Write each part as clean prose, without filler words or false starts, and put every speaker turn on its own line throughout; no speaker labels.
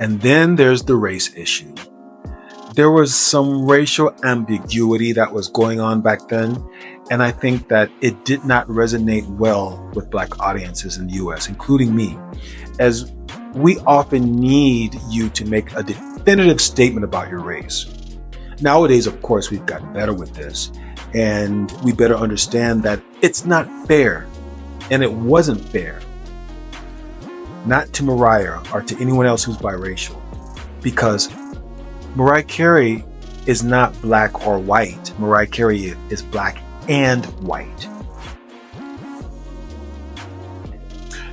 And then there's the race issue. There was some racial ambiguity that was going on back then, and I think that it did not resonate well with Black audiences in the US, including me, as we often need you to make a definitive statement about your race. Nowadays, of course, we've gotten better with this, and we better understand that it's not fair, and it wasn't fair. Not to Mariah or to anyone else who's biracial, because Mariah Carey is not black or white. Mariah Carey is black and white.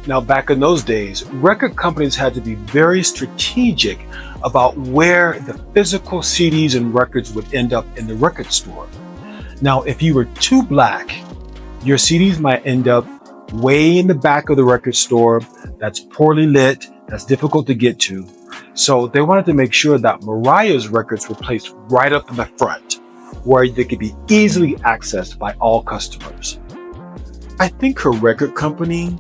Now, back in those days, record companies had to be very strategic about where the physical CDs and records would end up in the record store. Now, if you were too black, your CDs might end up way in the back of the record store. That's poorly lit, that's difficult to get to. So they wanted to make sure that Mariah's records were placed right up in the front, where they could be easily accessed by all customers. I think her record company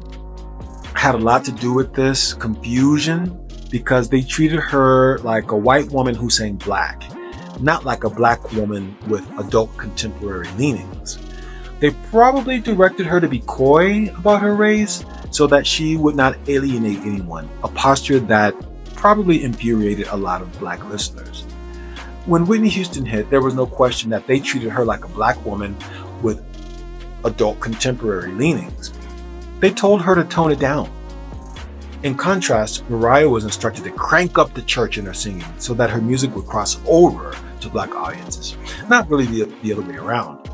had a lot to do with this confusion, because they treated her like a white woman who sang black, not like a black woman with adult contemporary leanings. They probably directed her to be coy about her race so that she would not alienate anyone, a posture that probably infuriated a lot of black listeners. When Whitney Houston hit, there was no question that they treated her like a black woman with adult contemporary leanings. They told her to tone it down. In contrast, Mariah was instructed to crank up the church in her singing so that her music would cross over to black audiences, not really the other way around.